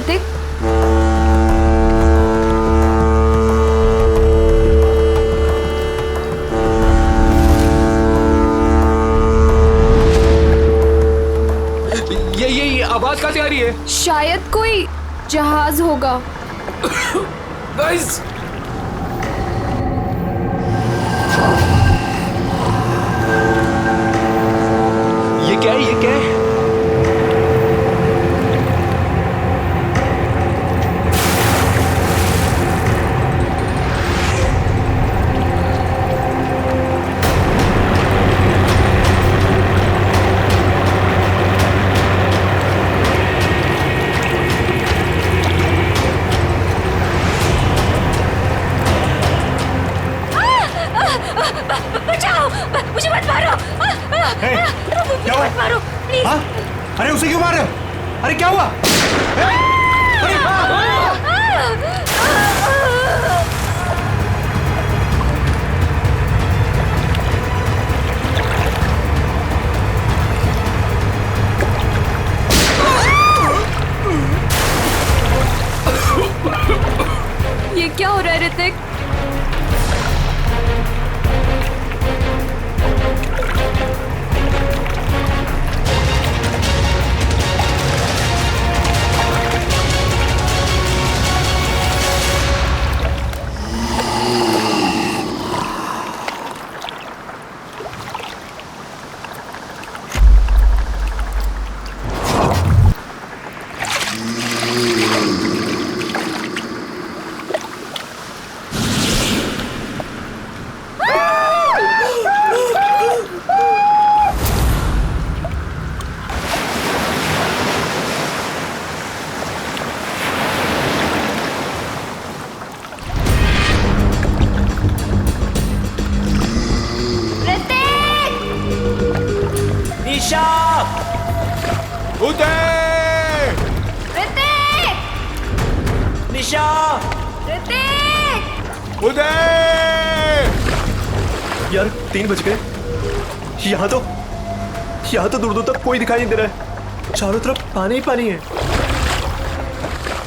ऋतिक? ये आवाज कहाँ से आ रही है? शायद कोई जहाज होगा। गाइस, ये क्या है? ये क्या है? बचाओ, मुझे मत मारो। क्या हुआ? मत मारो प्लीज। हाँ? अरे उसे क्यों मार रहे हो? अरे क्या हुआ? ये क्या हो रहा है ऋतिक? निशा! उदय! ऋतिक! निशा! ऋतिक! उदय! यार 3 बज गए। यहाँ तो दूर दूर तक कोई दिखाई नहीं दे रहा है। चारों तरफ पानी ही पानी है।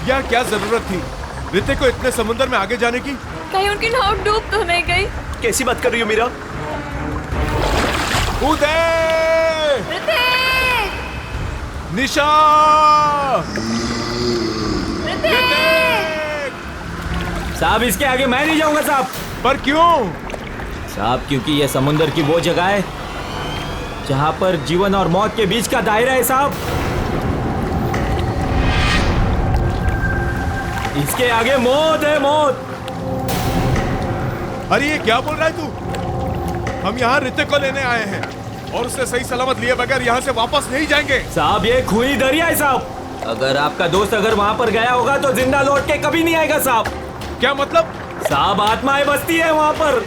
यार क्या जरूरत थी ऋतिक को इतने समुद्र में आगे जाने की? कहीं उनकी नाव डूब तो नहीं गई? कैसी बात कर रही हो मीरा? उदय! ऋतिक! निशा! ऋतिक! साहब, इसके आगे मैं नहीं जाऊंगा साहब। पर क्यों? साहब, क्योंकि यह समुंदर की वो जगह है जहां पर जीवन और मौत के बीच का दायरा है साहब। इसके आगे मौत है, मौत। अरे ये क्या बोल रहा है तू? हम यहाँ ऋतिक को लेने आए हैं और उसे सही सलामत लिए बगैर यहाँ से वापस नहीं जाएंगे। साहब, ये खूनी दरिया है साहब। अगर आपका दोस्त अगर वहां पर गया होगा तो जिंदा लौट के कभी नहीं आएगा साहब। क्या मतलब? साहब, आत्माएं बसती है वहां पर।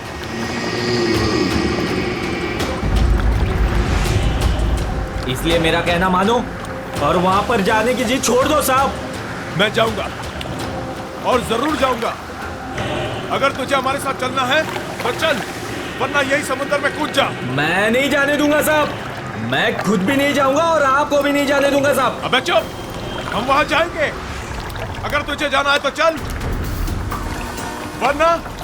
इसलिए मेरा कहना मानो और वहां पर जाने की जिद छोड़ दो साहब। मैं जाऊंगा और जरूर जाऊंगा। अगर तुझे हमारे साथ चलना है तो चल, वरना यही समुद्र में कूद जा। मैं नहीं जाने दूंगा साहब। मैं खुद भी नहीं जाऊंगा और आपको भी नहीं जाने दूंगा साहब। अबे चुप, हम वहां जाएंगे। अगर तुझे जाना है तो चल,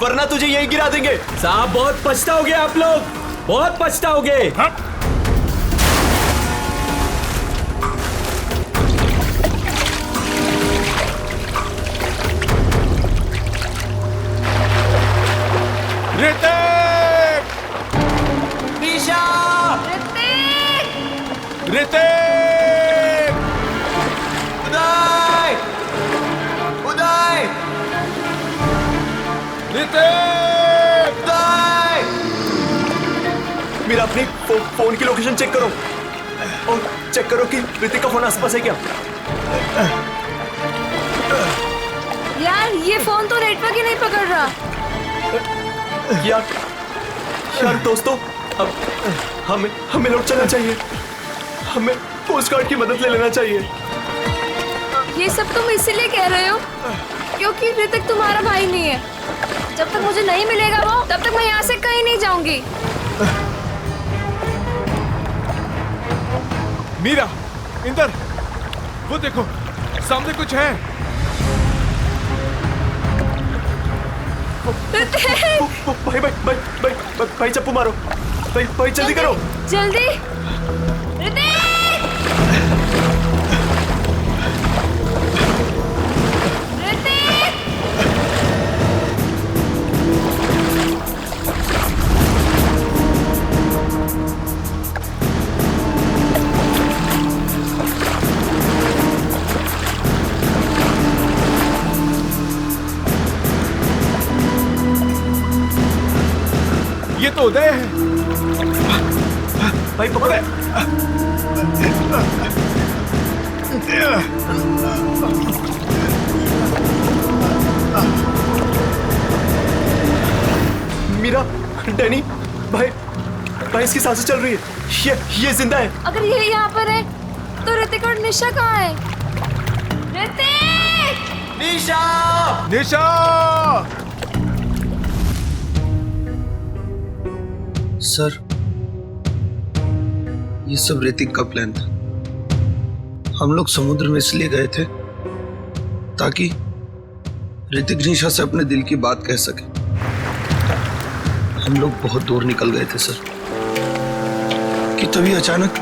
वरना तुझे यही गिरा देंगे। साहब, बहुत पछताओगे आप लोग, बहुत पछताओगे। ऋतिक! निशा! ऋतिक! उदय! उदय! ऋतिक! उदय! मीरा, अपनी फोन की लोकेशन चेक करो और चेक करो कि ऋतिक का फोन आसपास है क्या। यार, ये फोन तो नेटवर्क ही नहीं पकड़ रहा। यार दोस्तों, अब हमें लौट चलना चाहिए। हमें कोस्ट गार्ड की मदद ले लेना चाहिए। ये सब तुम इसीलिए कह रहे हो क्योंकि ऋतिक तुम्हारा भाई नहीं है। जब तक मुझे नहीं मिलेगा वो, तब तक मैं यहाँ से कहीं नहीं जाऊंगी। मीरा, इंदर, वो देखो सामने कुछ है। भाई भाई भाई भाई भाई चप्पू मारो। भाई भाई जल्दी करो। जल्दी ऋतिक! ऋतिक! ये तो उदय है। भाई पकड़े। मीरा, डैनी, भाई भाई इसकी सांसें चल रही है। ये जिंदा है। अगर ये यहाँ पर है तो ऋतिक और निशा कहाँ है? ऋतिक! निशा! निशा! सर, ये सब ऋतिक का प्लान था। हम लोग समुद्र में इसलिए गए थे ताकि ऋतिक निशा से अपने दिल की बात कह सके। हम लोग बहुत दूर निकल गए थे सर कि तभी अचानक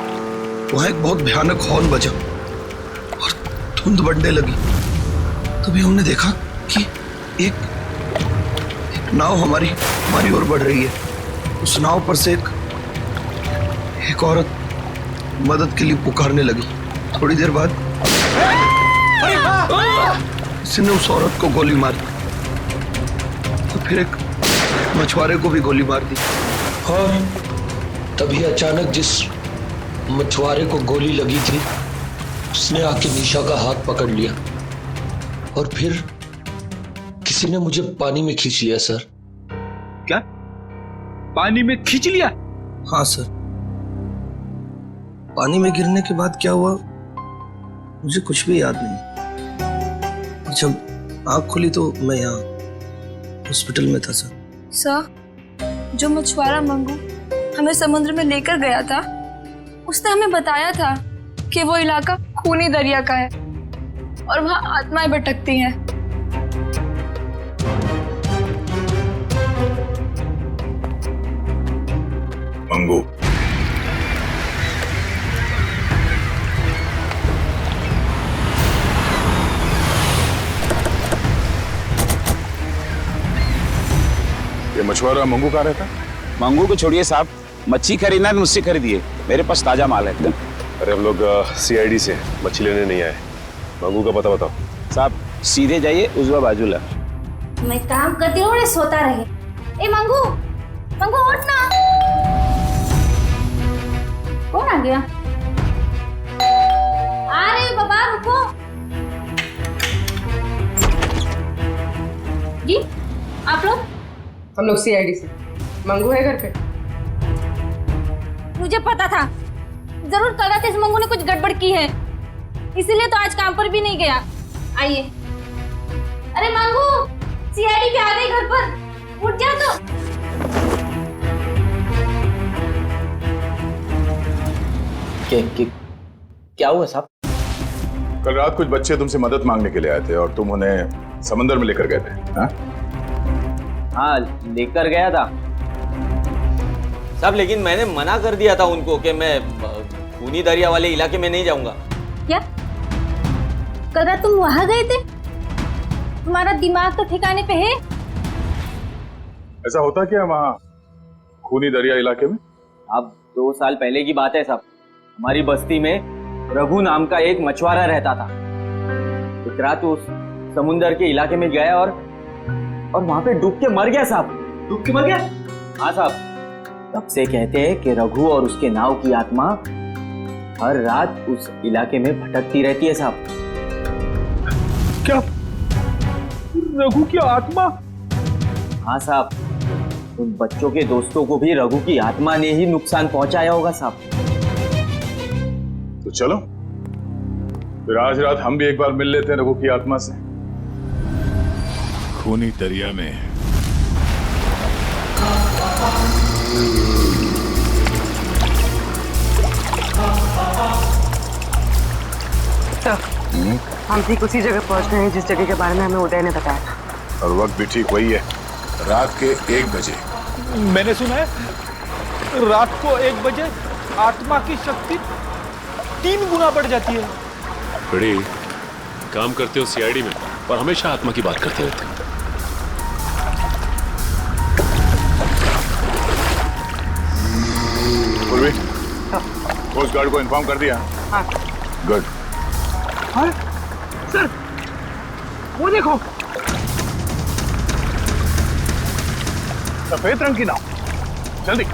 वहां एक बहुत भयानक हॉर्न बजा और धुंध बढ़ने लगी। तभी हमने देखा कि एक नाव हमारी ओर बढ़ रही है। उस नाव पर से एक औरत मदद के लिए पुकारने लगी। थोड़ी देर बाद किसी ने उस औरत को गोली मार दी तो फिर एक मछुआरे को भी गोली मार दी। और तभी अचानक जिस मछुआरे को गोली लगी थी उसने आके निशा का हाथ पकड़ लिया और फिर किसी ने मुझे पानी में खींच लिया सर। क्या? पानी में खींच लिया? हाँ सर। पानी में गिरने के बाद क्या हुआ मुझे कुछ भी याद नहीं। जब आँख खुली तो मैं यहाँ हॉस्पिटल में था सर। सर, जो मछुआरा मंगू हमें समुद्र में लेकर गया था उसने हमें बताया था कि वो इलाका खूनी दरिया का है और वहाँ आत्माएं भटकती हैं। मंगू, ये मछुआरा मंगू कहाँ रहता? मंगू को छोड़िए साहब, मच्छी खरीदना है तो मुझसे खरीदिए, मेरे पास ताजा माल है एकदम। अरे हम लोग सीआईडी से मच्छी लेने नहीं आए। मंगू का पता बताओ। साहब सीधे जाइए, उजवा बाजूला। मैं काम करती हूँ, सोता रहे। ए मंगू, मंगू उठ ना। कौन आ गया? आ रहे हो बाबा, रुको। जी, आप लोग? हम लोग सीआईडी से। मंगू है घर पे? मुझे पता था, जरूर कल रात इस मंगू ने कुछ गड़बड़ की है, इसीलिए तो आज काम पर भी नहीं गया। आइए। अरे मंगू, सीआईडी पे आ गई घर पर, उठ जा तो। क्या हुआ साहब? कल रात कुछ बच्चे तुमसे मदद मांगने के लिए आए थे और तुम उन्हें समंदर में लेकर गए थे। हाँ, लेकर गया था साहब, लेकिन मैंने मना कर दिया था उनको कि मैं खूनी दरिया वाले इलाके में नहीं जाऊंगा। क्या? कल रात तुम वहां गए थे? तुम्हारा दिमाग तो ठिकाने पे है? ऐसा होता क्या वहाँ खूनी दरिया इलाके में? अब 2 साल पहले की बात है साहब। हमारी बस्ती में रघु नाम का एक मछुआरा रहता था। एक रात उस समुंदर के इलाके में गया और वहां पे डूब के मर गया साहब। डूब के मर गया? हाँ साहब। तब से कहते हैं कि रघु और उसके नाव की आत्मा हर रात उस इलाके में भटकती रहती है साहब। क्या? रघु की आत्मा? हाँ साहब, उन बच्चों के दोस्तों को भी रघु की आत्मा ने ही नुकसान पहुंचाया होगा साहब। तो चलो फिर आज रात हम भी एक बार मिल लेते हैं रघु की आत्मा से खूनी दरिया में। हम ठीक उसी जगह पहुंच गए हैं जिस जगह के बारे में हमें उदय ने बताया था। और वक्त भी ठीक वही है रात के 1 बजे। मैंने सुना है रात को 1 बजे आत्मा की शक्ति 3 गुना बढ़ जाती है। बड़ी काम करते हो सीआईडी में और हमेशा आत्मा की बात करते रहते हो। कोस्ट गार्ड को इन्फॉर्म कर दिया? हाँ। गुड। सर वो देखो, सफेद रंग की नाव, जल्दी।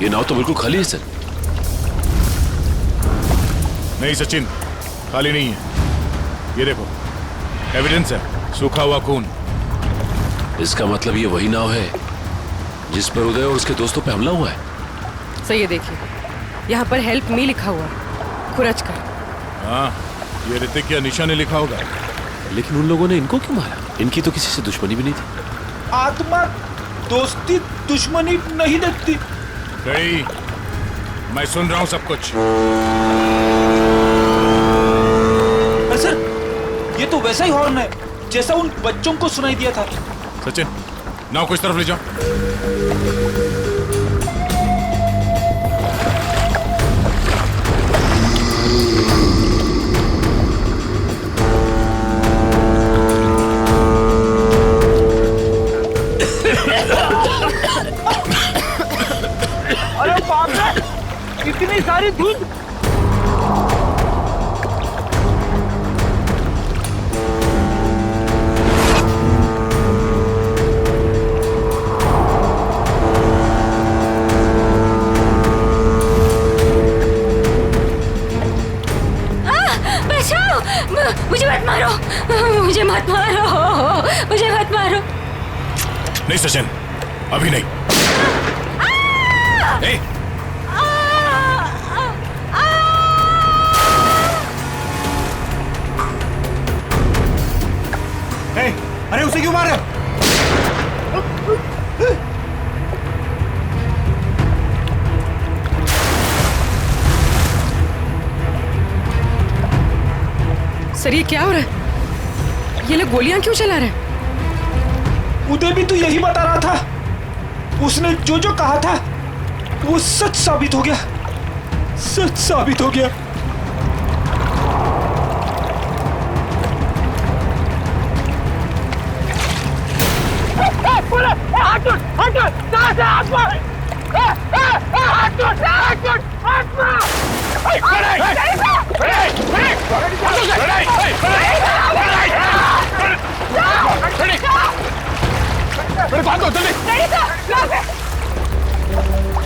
ये नाव तो बिल्कुल खाली है सर। नहीं सचिन, खाली नहीं है। ये देखो, एविडेंस है, सूखा हुआ खून। इसका मतलब ये वही नाव है जिस पर उदय और उसके दोस्तों पे हमला हुआ है। सही है, देखिए यहाँ पर हेल्प मी लिखा हुआ है, खुरच कर। हाँ, ये ऋतिक या निशा ने लिखा होगा। लेकिन उन लोगों ने इनको क्यों मारा? इनकी तो किसी से दुश्मनी भी नहीं थी। आत्मा दोस्ती दुश्मनी नहीं देखती। गई, मैं सुन रहा हूं सब कुछ। सर ये तो वैसा ही हॉर्न है जैसा उन बच्चों को सुनाई दिया था। सचिन, नाव को इस तरफ ले जाओ। अरे बाप रे, कितनी सारी धुंध। मुझे मत मारो, मुझे मत मारो, मुझे मत मारो। नहीं सचिन, अभी नहीं। अरे उसे क्यों मार रहे हो? सर ये क्या हो रहा है? ये लोग गोलियां क्यों चला रहे हैं? उदय भी तो यही बता रहा था। उसने जो जो कहा था वो सच साबित हो गया, सच साबित हो गया।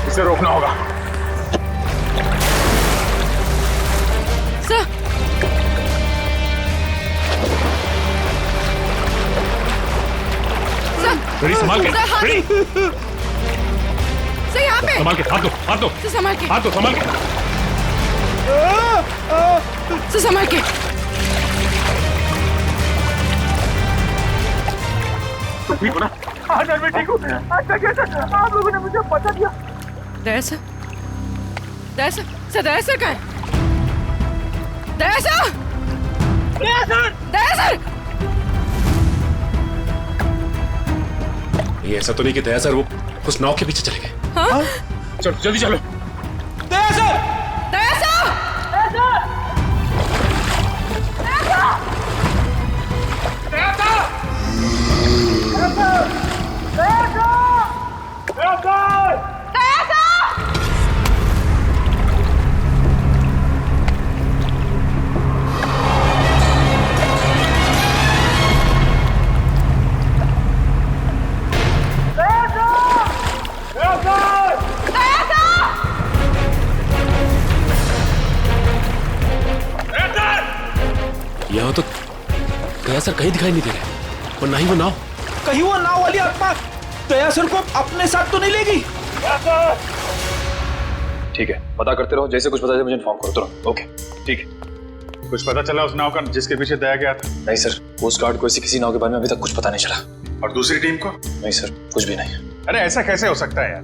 इसे रोकना होगा। सर बड़ी संभाल के, बड़ी सर यहाँ पे संभाल के, हाथ दो, हाथ दो, सर संभाल के, हाथ दो, संभाल के। सर संभाल के। ठीक हो ना? हाँ सर मैं ठीक हूँ। अच्छा कैसे आप लोगों ने मुझे बता दिया? दया सर, दया सर, सर दया सर कहाँ है? दया सर, दया सर, दया सर। ये ऐसा तो नहीं कि दया सर वो उस नाव के पीछे चले गए? हाँ? चलो जल्दी चलो। दया सर, दया सर, दया सर, दया सर, दया सर, यहाँ तो दया सर कहीं दिखाई नहीं दे रहे और ना ही वो नाव। कहीं वो नाव वाली आत्मा दया सर को अपने साथ तो नहीं लेगी? ठीक है, पता करते रहो, जैसे कुछ पता चले मुझे इन्फॉर्म करो तुरंत। ओके ठीक है। कुछ पता चला उस नाव का जिसके पीछे दया गया था? नहीं सर, कोस्ट गार्ड को ऐसी किसी नाव के बारे में अभी तक कुछ पता नहीं चला। और दूसरी टीम को? नहीं सर, कुछ भी नहीं। अरे ऐसा कैसे हो सकता है यार?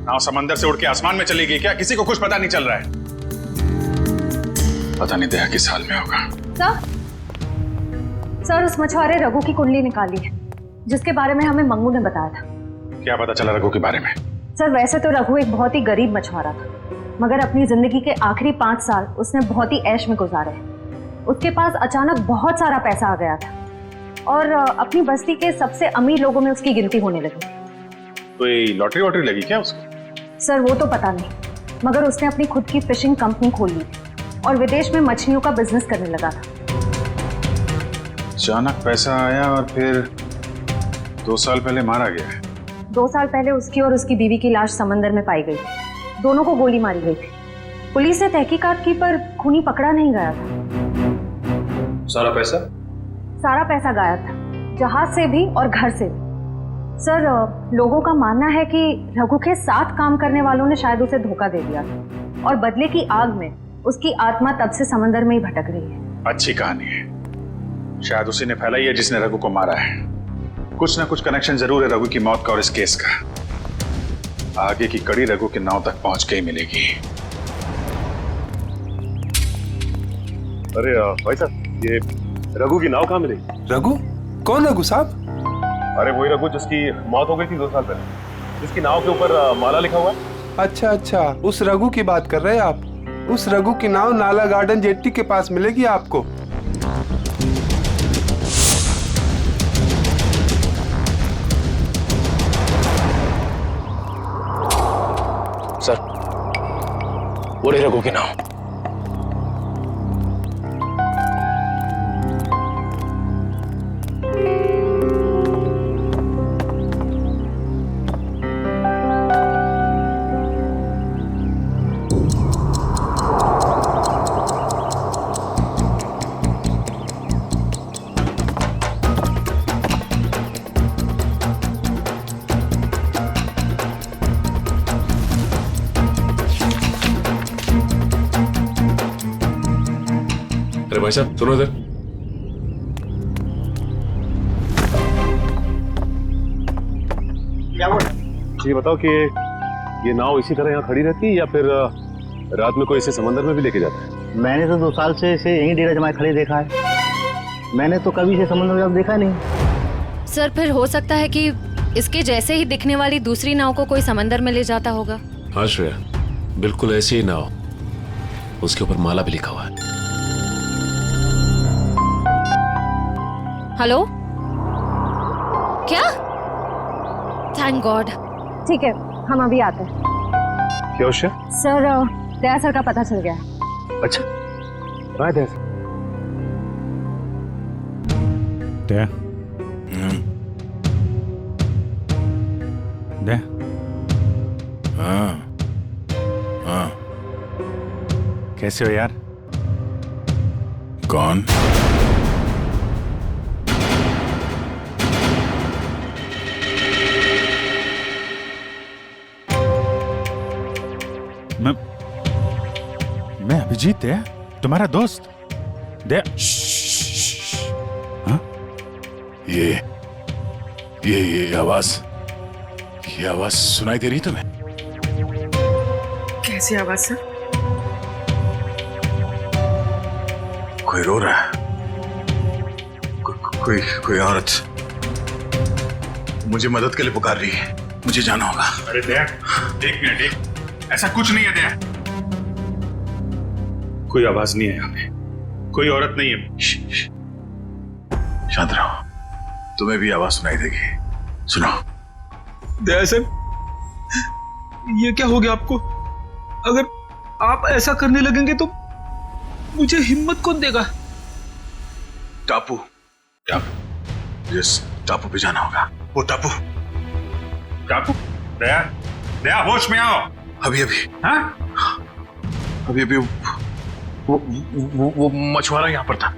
नाव समंदर से उड़ के आसमान में चली गई क्या? किसी को कुछ पता नहीं चल रहा है। पता नहीं दया किस हाल में होगा। सर उस मछुआरे रघु की कुंडली निकाली है जिसके बारे में हमें मंगू ने बताया था। क्या पता चला रघु के बारे में? सर वैसे तो रघु एक बहुत ही गरीब मछुआरा था, मगर अपनी जिंदगी के आखिरी 5 साल उसने बहुत ही ऐश में गुजारे। उसके पास अचानक बहुत सारा पैसा आ गया था और अपनी बस्ती के सबसे अमीर लोगों में उसकी गिनती होने लगी। कोई लॉटरी वॉटरी लगी क्या उसको? सर वो तो पता नहीं, मगर उसने अपनी खुद की फिशिंग कंपनी खोल ली और विदेश में मछलियों का बिजनेस करने लगा था। अचानक पैसा आया और फिर 2 साल पहले मारा गया। 2 साल पहले उसकी और उसकी बीवी की लाश समंदर में पाई गई। दोनों को गोली मारी गई थी। पुलिस ने तहकीकात की पर खूनी पकड़ा नहीं गया था। सारा पैसा? सारा पैसा गायब था, जहाज से भी और घर से भी। सर लोगों का मानना है कि रघु के साथ काम करने वालों ने शायद उसे धोखा दे दिया था और बदले की आग में उसकी आत्मा तब से समंदर में ही भटक रही है। अच्छी कहानी है। शायद उसी ने फैलाई है जिसने रघु को मारा है। कुछ ना कुछ कनेक्शन जरूर है रघु की मौत का और इस केस का। आगे की कड़ी रघु के नाव तक पहुंच के ही मिलेगी। अरे भाई साहब, ये रघु की नाव कहाँ मिलेगी? रघु? कौन रघु साहब? अरे वही रघु जिसकी मौत हो गई थी 2 साल पहले, जिसकी नाव के ऊपर माला लिखा हुआ है। अच्छा, उस रघु की बात कर रहे हैं आप। उस रघु की नाव नाला गार्डन जेट्टी के पास मिलेगी आपको। सर, वो रही रघु की नाव। अरे भाई साहब सुनो इधर। ये बताओ कि ये नाव इसी तरह यहाँ खड़ी रहती है या फिर रात में कोई इसे समंदर में भी लेके जाता है? मैंने तो 2 साल से इसे यहीं डेरा जमाए खड़े देखा है। मैंने तो कभी इसे समंदर में देखा नहीं। सर फिर हो सकता है कि इसके जैसे ही दिखने वाली दूसरी नाव को कोई समंदर में ले जाता होगा। हाँ श्रेया, बिल्कुल ऐसी ही नाव, उसके ऊपर माला भी लिखा हुआ है। हेलो, क्या? Thank God. ठीक है, हम अभी आते हैं। क्या सर दया सर का पता चल गया। अच्छा, कहाँ है दया सर? दया, दया, हाँ, कैसे हो यार? कौन? मैं अभिजीत है, तुम्हारा दोस्त। दया, हाँ? ये आवाज सुनाई दे रही तुम्हें? कैसी आवाज सर? कोई रो रहा है। कोई औरत मुझे मदद के लिए पुकार रही है। मुझे जाना होगा। अरे दया, 1 मिनट, ऐसा कुछ नहीं है दया। कोई आवाज नहीं है यहाँ पे, कोई औरत नहीं है। शांत रहो, तुम्हें भी आवाज सुनाई देगी। सुनो। दया सर, ये क्या हो गया आपको? अगर आप ऐसा करने लगेंगे तो मुझे हिम्मत कौन देगा? टापू, जिस टापू पे जाना होगा, वो टापू। दया होश में आओ। अभी वो मछुआरा यहाँ पर था।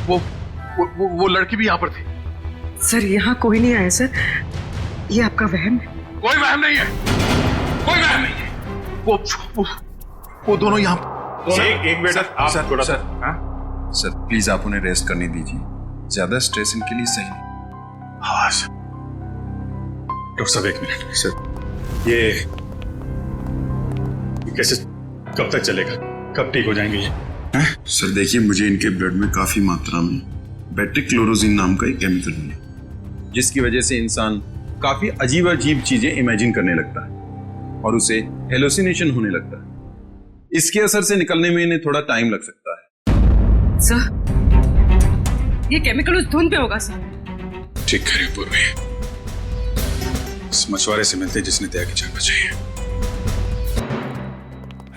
वो लड़की भी यहाँ पर थी। सर यहाँ कोई नहीं आया सर, ये आपका वहम है। कोई वहम नहीं है। वो दोनों यहाँ। एक मिनट आप थोड़ा सा। सर प्लीज आप उन्हें रेस्ट करने दीजिए, ज्यादा स्ट्रेस इनके लिए सही नहीं। डॉक्टर साहब 1 मिनट। सर ये कैसे, कब तक चलेगा? कब ठीक हो जाएंगे ये? सर देखिए, मुझे इनके ब्लड में काफी मात्रा में बेट्रिक्लोरोजिन नाम का एक केमिकल मिला, जिसकी वजह से इंसान काफी अजीब अजीब चीजें इमेजिन करने लगता है और उसे हेलुसिनेशन होने लगता है। इसके असर से निकलने में इन्हें थोड़ा टाइम लग सकता है। सर, ये केमिकल उस धुंध पे होगा सर। ठीक कह रही हो पूर्वी, इस मछुआरे से मिलते जिसने दया की जान बचाई है।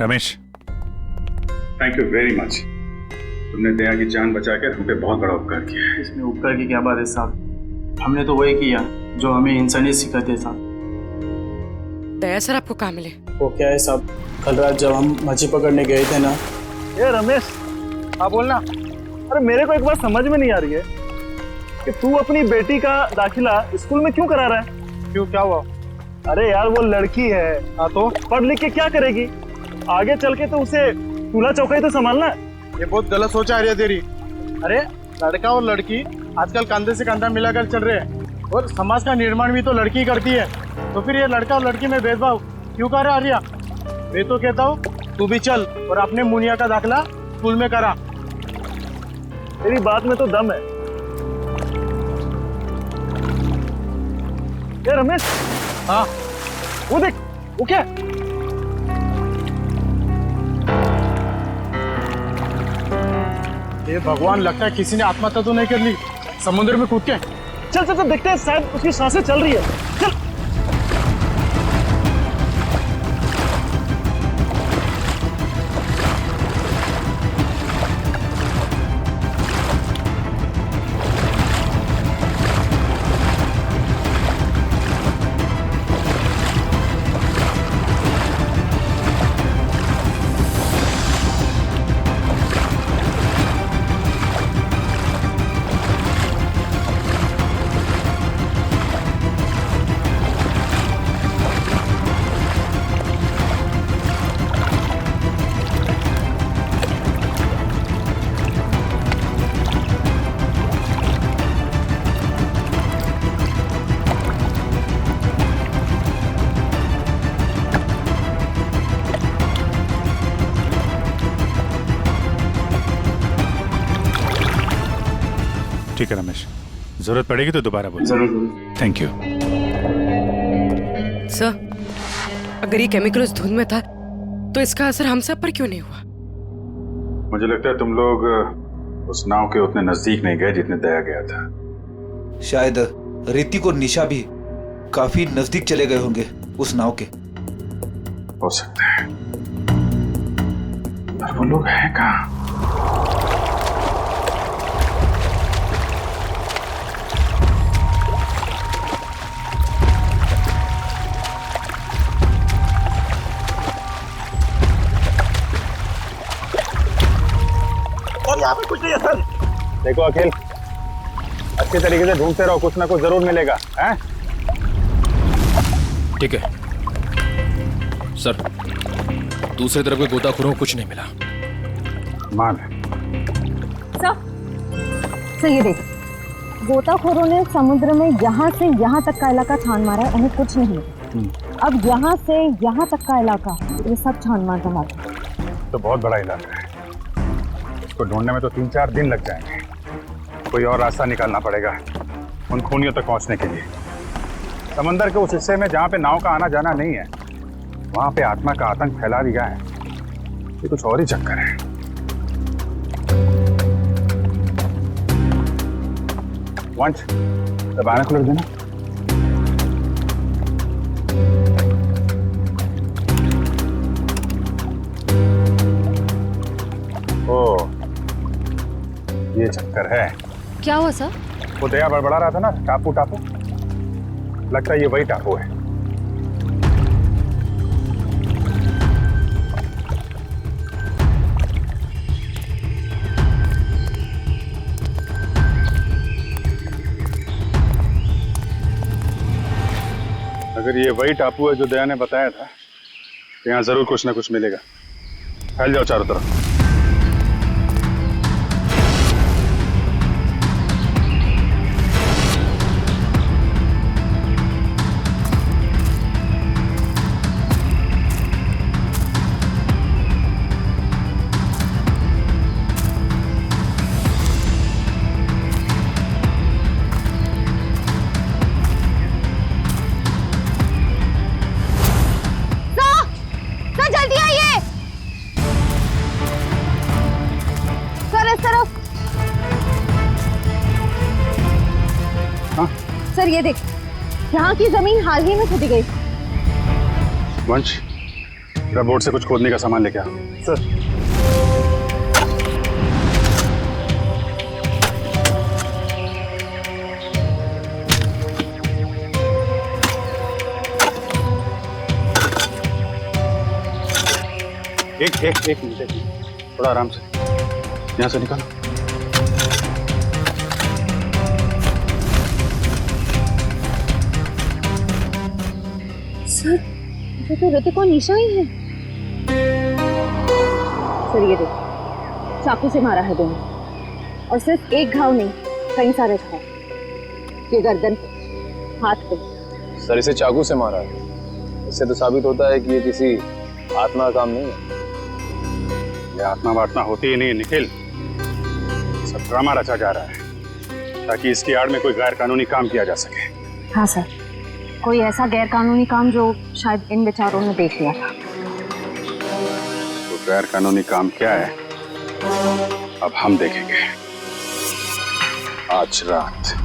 Ramesh, thank you very much. तुमने दया की जान बचाकर हम पे बहुत बड़ा उपकार किया है। इसमें उपकार की क्या बात है साहब, हमने तो वही किया जो हमें इंसानियत सिखाते साहब। दया सर आपको कहाँ मिले? वो क्या है साहब, कल रात जब हम मछली पकड़ने गए थे ना। ये रमेश, हाँ बोलना। अरे मेरे को एक बात समझ में नहीं आ रही है कि तू अपनी बेटी का दाखिला स्कूल में क्यों करा रहा है? क्यों, क्या हुआ? अरे यार वो लड़की है, हाँ तो पढ़ लिख के क्या करेगी? आगे चल के तो उसे चूल्हा चौका तो संभालना है। ये बहुत गलत सोच आ रही है तेरी। अरे लड़का और लड़की आजकल कंधे से कंधा मिलाकर चल रहे हैं और समाज का निर्माण भी तो लड़की करती है, तो फिर ये लड़का और लड़की में भेदभाव क्यों कर रहा है आर्या? मैं तो कहता हूँ तू भी चल और अपने मुनिया का दाखिला स्कूल में करा। तेरी बात में तो दम है। ये रमेश, हाँ वो देख, वो क्या? ये भगवान, लगता है किसी ने आत्महत्या तो नहीं कर ली समुद्र में कूद के। चल चल चल देखते हैं, शायद उसकी सांसें चल रही है। चल। ठीक है रमेश, जरूरत पड़ेगी तो दोबारा बोल। जरूर। Thank you. सर, अगर ये केमिकल उस धुंध में था तो इसका असर हम सब पर क्यों नहीं हुआ? मुझे लगता है तुम लोग उस नाव के उतने नजदीक नहीं गए जितने दया गया था। शायद ऋतिक और निशा भी काफी नजदीक चले गए होंगे उस नाव के। हो सकता है, पर वो लोग हैं कहाँ? यहाँ पे कुछ नहीं है सर। देखो अखिल, अच्छे तरीके से ढूंढते रहो, कुछ ना कुछ जरूर मिलेगा। हैं? ठीक है सर, दूसरी तरफ के गोताखोरों को कुछ नहीं मिला। मान सर ये देख, गोताखोरों ने समुद्र में यहाँ से यहाँ तक का इलाका छान मारा है, उन्हें कुछ नहीं मिला। अब यहाँ से यहाँ तक का इलाका ये सब छान मार दो। तो बहुत बड़ा इलाका है, इसको ढूंढने में तो 3-4 दिन लग जाएंगे। कोई और रास्ता निकालना पड़ेगा उन खूनियों तक पहुंचने के लिए। समंदर के उस हिस्से में जहाँ पे नाव का आना जाना नहीं है, वहां पे आत्मा का आतंक फैला दिया है। ये कुछ और ही चक्कर है। वंश, दबाना खुल देना। ओ, ये चक्कर है। क्या हुआ सर? वो दया बड़बड़ा रहा था ना, टापू टापू, लगता है ये वही टापू है। अगर ये वही टापू है जो दया ने बताया था, तो यहाँ जरूर कुछ ना कुछ मिलेगा। फैल जाओ चारों तरफ। हाँ सर ये देख, यहाँ की जमीन हाल ही में खुदी गई। वंश, जरा बोर्ड से कुछ खोदने का सामान लेके आ। सर। एक मिनट, थोड़ा आराम से, यहाँ से निकालो। सर ये तो ऋतिक और निशा ही है। सर ये देख, चाकू से मारा है दोनों, और सिर्फ एक घाव नहीं, कई सारे घाव, ये गर्दन पे, हाथ पे। सर इसे चाकू से मारा है, इससे तो साबित होता है कि ये किसी आत्मा का काम नहीं है। ये आत्मा वात्मा होती ही नहीं निखिल, सब ड्रामा रचा जा रहा है ताकि इसकी आड़ में कोई गैर कानूनी काम किया जा सके। हाँ सर, कोई ऐसा गैर कानूनी काम जो शायद इन बेचारों ने देख लिया था। तो गैर कानूनी काम क्या है अब हम देखेंगे आज रात।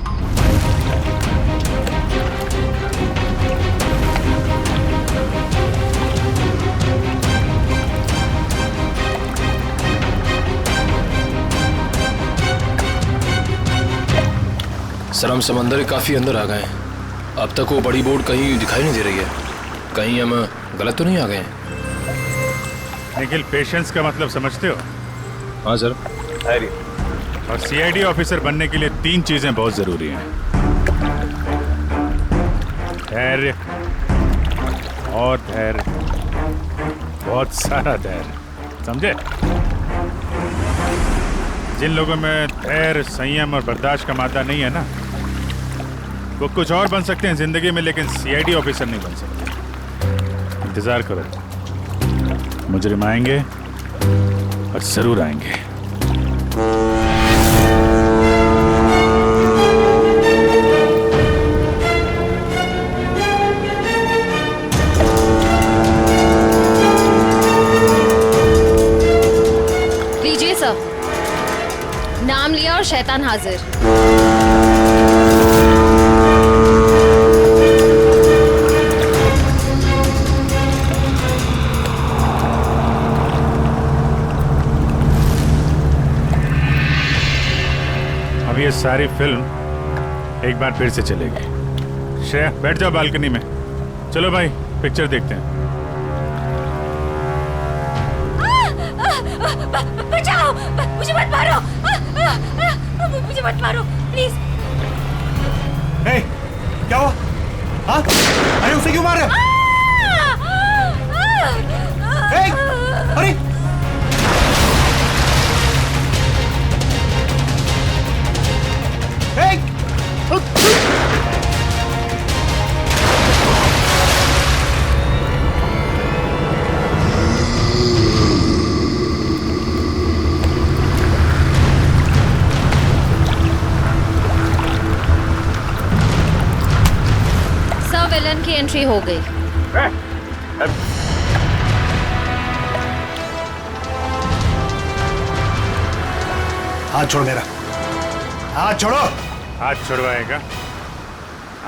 सर हम समंदर के काफी अंदर आ गए हैं। अब तक वो बड़ी बोर्ड कहीं दिखाई नहीं दे रही है। कहीं हम गलत तो नहीं आ गए हैं? निखिल, पेशेंस का मतलब समझते हो? हाँ सर। धैर्य। और सीआईडी ऑफिसर बनने के लिए 3 चीजें बहुत जरूरी हैं। धैर्य और धैर्य, बहुत सारा धैर्य, समझे? जिन लोगों में धैर्य, संयम और बर्दाश्त का मादा नहीं है ना, वो कुछ और बन सकते हैं जिंदगी में, लेकिन सीआईडी ऑफिसर नहीं बन सकते। इंतजार करो, मुजरिम आएंगे और जरूर आएंगे। लीजिए सर, नाम लिया और शैतान हाजिर। अब ये सारी फिल्म एक बार फिर से चलेगी। श्रेया, बैठ जाओ बालकनी में। चलो भाई, पिक्चर देखते हैं। बचाओ, मुझे मत मारो, मुझे मत मारो प्लीज। हे, क्या हुआ? हाँ? अरे उसे क्यों मार रहे हो? हे, अरे सब विलन की एंट्री हो गई। हाथ छोड़ मेरा, हाथ छोड़ो। हाथ छुड़वाएगा?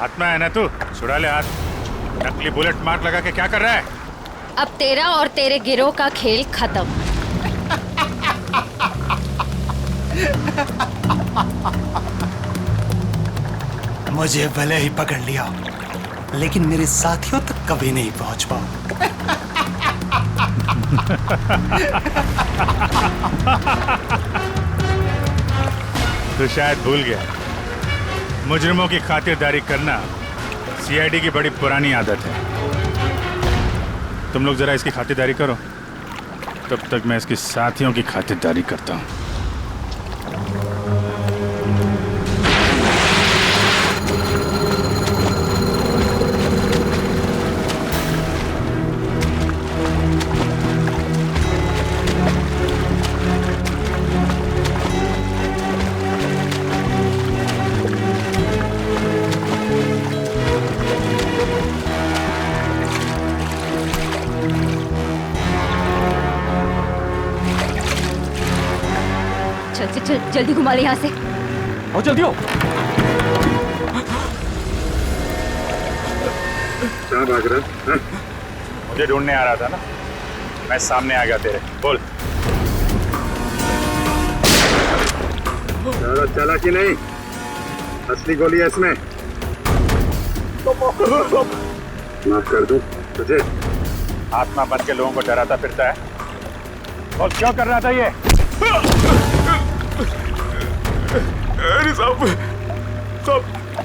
आत्मा है ना तू, छुड़ा ले हाथ। नकली बुलेट मार्क लगा के क्या कर रहा है? अब तेरा और तेरे गिरोह का खेल खत्म। मुझे भले ही पकड़ लिया, लेकिन मेरे साथियों तक कभी नहीं पहुंच पाओ। तो शायद भूल गया, मुजरिमों की खातिरदारी करना सीआईडी की बड़ी पुरानी आदत है। तुम लोग जरा इसकी खातिरदारी करो, तब तक मैं इसके साथियों की खातिरदारी करता हूँ। चल चल चल, जल्दी घुमा ले यहाँ से। आओ जल्दी हो। कहाँ भाग रहा है? मुझे ढूंढने आ रहा था ना, मैं सामने आ गया तेरे। बोल ज्यादा चला कि नहीं? असली गोली है इसमें। माफ कर दूं तुझे? आत्मा बन के लोगों को डराता फिरता है और क्यों कर रहा था ये? अरे साहब,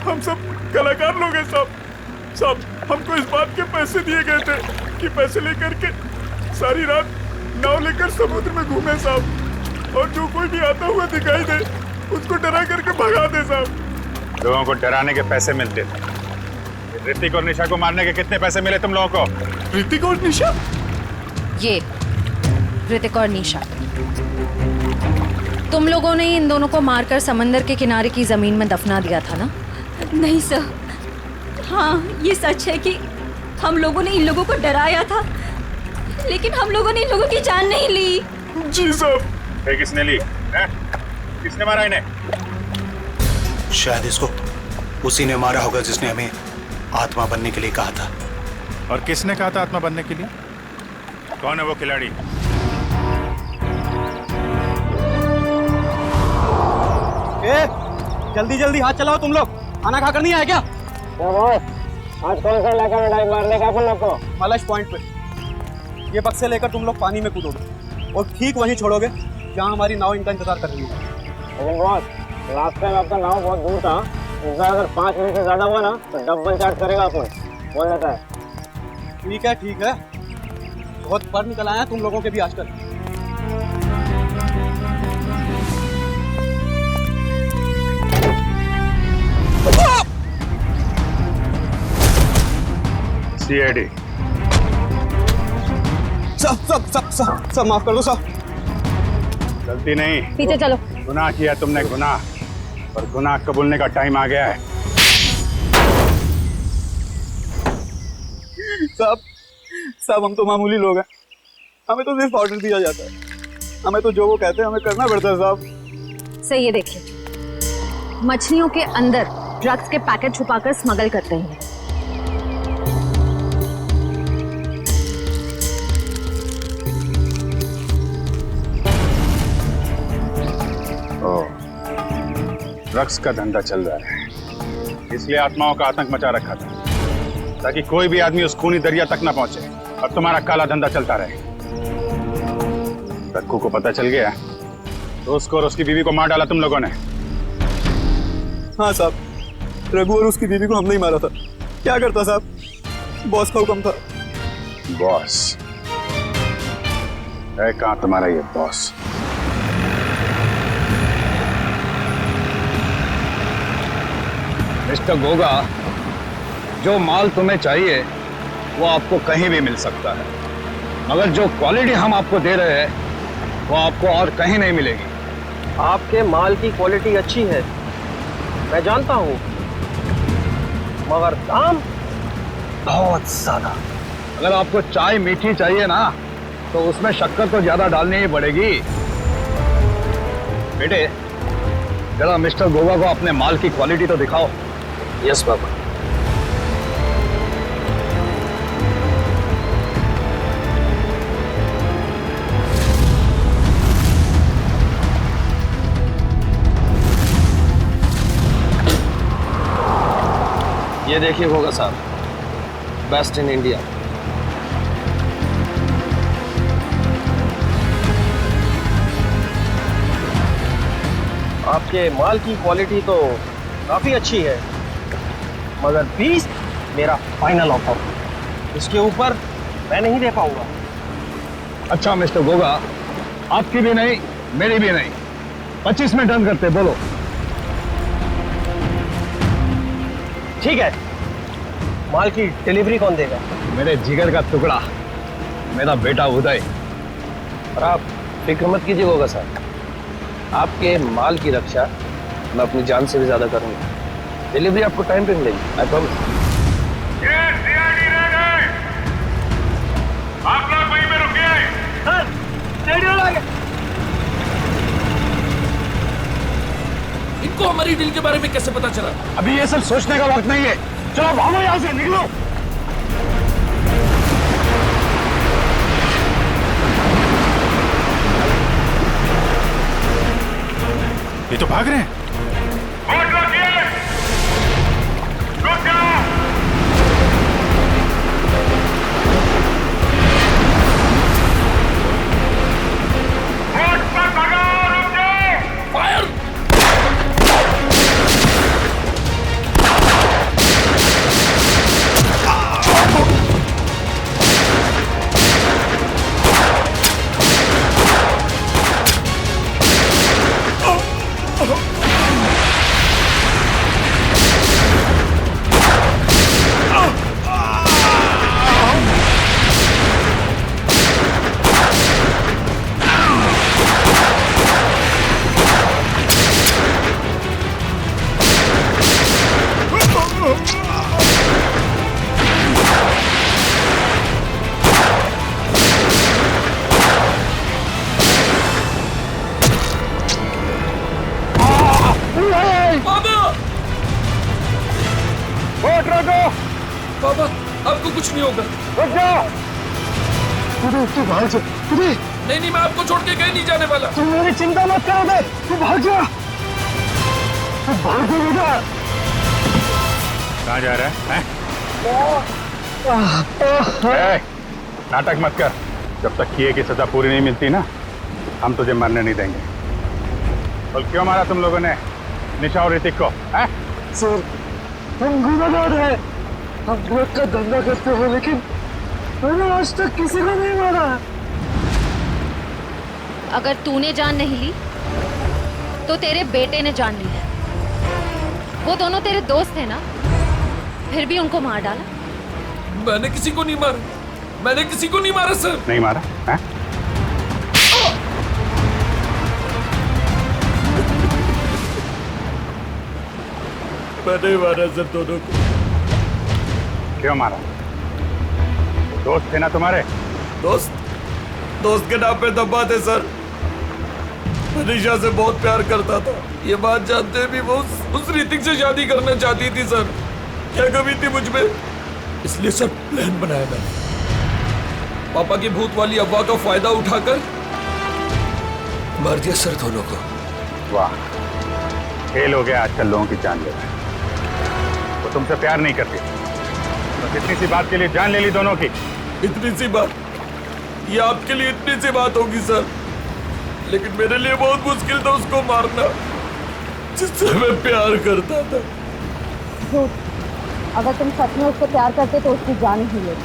हम सब कलाकार लोग हैं साहब। हमको इस बात के पैसे दिए गए थे कि पैसे लेकर के सारी रात नाव लेकर समुद्र में घूमे साहब, और जो कोई भी आता हुआ दिखाई दे उसको डरा करके भगा दे साहब। लोगों को डराने के पैसे मिलते थे। ऋतिक और निशा को मारने के कितने पैसे मिले तुम लोगों को? ऋतिक और निशा? ये ऋतिक और निशा, तुम लोगों ने इन दोनों को मारकर समंदर के किनारे की जमीन में दफना दिया था ना? नहीं सर, हाँ ये सच है कि हम लोगों ने इन लोगों को डराया था, लेकिन हम लोगों ने इन लोगों की जान नहीं ली। जी साहब। फिर किसने ली है? किसने मारा इन्हें? शायद इसको उसी ने मारा होगा जिसने हमें आत्मा बनने के लिए कहा था। और किसने कहा था आत्मा बनने के लिए? कौन है वो खिलाड़ी? जल्दी जल्दी हाथ चलाओ तुम लोग, खाना खाकर नहीं आए क्या? आज कौन सा इलाका में डाइव मारने का अपन लोग को? मलश पॉइंट पे। ये बक्से लेकर तुम लोग पानी में कूदोगे और ठीक वहीं छोड़ोगे जहाँ हमारी नाव इनका इंतजार कर रही है। लेकिन बॉस, लास्ट टाइम आपका नाव बहुत दूर था, इस बार अगर 5 मिनट से ज्यादा हुआ ना तो डबल चार्ज करेगा अपन, बोल देता है। ठीक है, बहुत पर निकल आया तुम लोगों के भी आजकल। सीआईडी। सब माफ कर दो साहब। गलती नहीं, पीछे चलो। गुनाह किया तुमने, गुनाह, और गुनाह कबूलने का टाइम आ गया है। साहब हम तो मामूली लोग हैं, हमें तो सिर्फ ऑर्डर दिया जाता है, हमें तो जो वो कहते हैं हमें करना पड़ता है साहब। सही है, देखिए मछलियों के अंदर ड्रग्स के पैकेट छुपाकर स्मगल करते हैं। ड्रग्स का धंधा चल रहा है, इसलिए आत्माओं का आतंक मचा रखा था ताकि कोई भी आदमी उस खूनी दरिया तक ना पहुंचे और तुम्हारा काला धंधा चलता रहे। रक्कू को पता चल गया तो उसको और उसकी बीवी को मार डाला तुम लोगों ने। हाँ साहब, रघु और उसकी बीवी को हमने ही मारा था। क्या करता साहब, बॉस का हुक्म था। बॉस है कहाँ तुम्हारा ये बॉस? मिस्टर गोगा, जो माल तुम्हें चाहिए वो आपको कहीं भी मिल सकता है, मगर जो क्वालिटी हम आपको दे रहे हैं वो आपको और कहीं नहीं मिलेगी। आपके माल की क्वालिटी अच्छी है, मैं जानता हूँ, मगर दाम बहुत ज्यादा। अगर आपको चाय मीठी चाहिए ना तो उसमें शक्कर तो ज्यादा डालनी ही पड़ेगी। बेटे, जरा मिस्टर गोगा को अपने माल की क्वालिटी तो दिखाओ। यस बाबा। ये देखिए गोगा साहब, बेस्ट इन इंडिया। आपके माल की क्वालिटी तो काफी अच्छी है, मगर 20 मेरा फाइनल ऑफर, इसके ऊपर मैं नहीं दे पाऊंगा। अच्छा मिस्टर गोगा, आपकी भी नहीं मेरी भी नहीं, 25 में डन करते, बोलो। ठीक है, माल की डिलीवरी कौन देगा? मेरे जिगर का टुकड़ा, मेरा बेटा उदय। और आप फिक्र मत कीजिए गोगा साहब, आपके माल की रक्षा मैं अपनी जान से भी ज्यादा करूंगा। डिलीवरी आपको टाइम पे मिलेगी, आई प्रॉमिस। आप लोग वहीं पे रुकिए। सर, रेडियो लगा। इनको हमारी डील के बारे में कैसे पता चला? अभी ये सब सोचने का वक्त नहीं है, चलो भागो यहाँ से, निकलो। ये तो भाग रहे हैं। बाबा आपको कुछ नहीं होगा। रुक जाओ। तू भाग जा। नहीं नहीं, मैं आपको छोड़ के कहीं नहीं जाने वाला। तुम मेरी चिंता मत करो बे। तू भाग जा। तू भाग जा बेटा। कहाँ जा रहा है? नाटक मत कर। जब तक किए की सजा पूरी नहीं मिलती ना, हम तुझे मरने नहीं देंगे। बोल क्यों मारा तुम लोगों ने निशा और ऋतिक को? सर, हम गुनहगार हैं। हम ड्रग का धंधा करते हैं, लेकिन मैंने आज तक किसी को नहीं मारा। अगर तूने जान नहीं ली तो तेरे बेटे ने जान ली है। वो दोनों तेरे दोस्त हैं ना, फिर भी उनको मार डाला। मैंने किसी को नहीं मारा। मैंने किसी को नहीं मारा सर। नहीं मारा है? मैंने मारा सर दोनों को। क्यों मारा? दोस्त थे ना तुम्हारे? दोस्त के नाम पे दबा थे सर। मैं निशा से बहुत प्यार करता था। ये बात जानते भी वो उस ऋतिक से शादी करना चाहती थी सर। क्या कमी थी मुझ में, इसलिए सर प्लान बनाया मैंने। पापा की भूत वाली अफवाह का फायदा उठाकर मार दिया सर दोनों को। वाह, खेल हो गया आजकल लोगों की जान ले रहा है। वो तुमसे प्यार नहीं करती तो इतनी सी बात के लिए जान ले ली दोनों की। इतनी सी बात? ये आपके लिए इतनी सी बात होगी सर, लेकिन मेरे लिए बहुत मुश्किल था उसको मारना जिससे मैं प्यार करता था। अगर तुम सच में उससे प्यार करते तो उसकी जान ही लेते,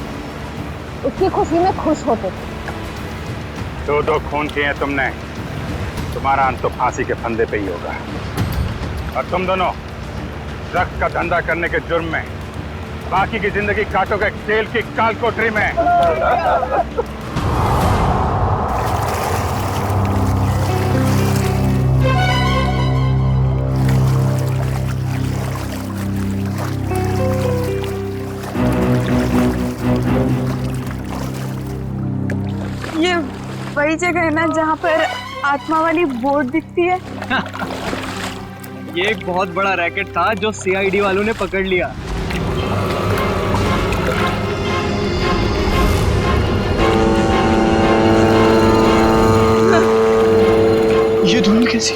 उसकी खुशी में खुश होते। दो खून किए हैं तुमने, तुम्हारा अंत तो फांसी के फंदे पे ही होगा। और तुम दोनों ड्रग्स का धंधा करने के जुर्म में बाकी की जिंदगी काटोगे जेल की काल कोठरी में। ये वही जगह है ना जहाँ पर आत्मा वाली बोर्ड दिखती है? ये एक बहुत बड़ा रैकेट था जो सीआईडी वालों ने पकड़ लिया। ये धुन कैसी?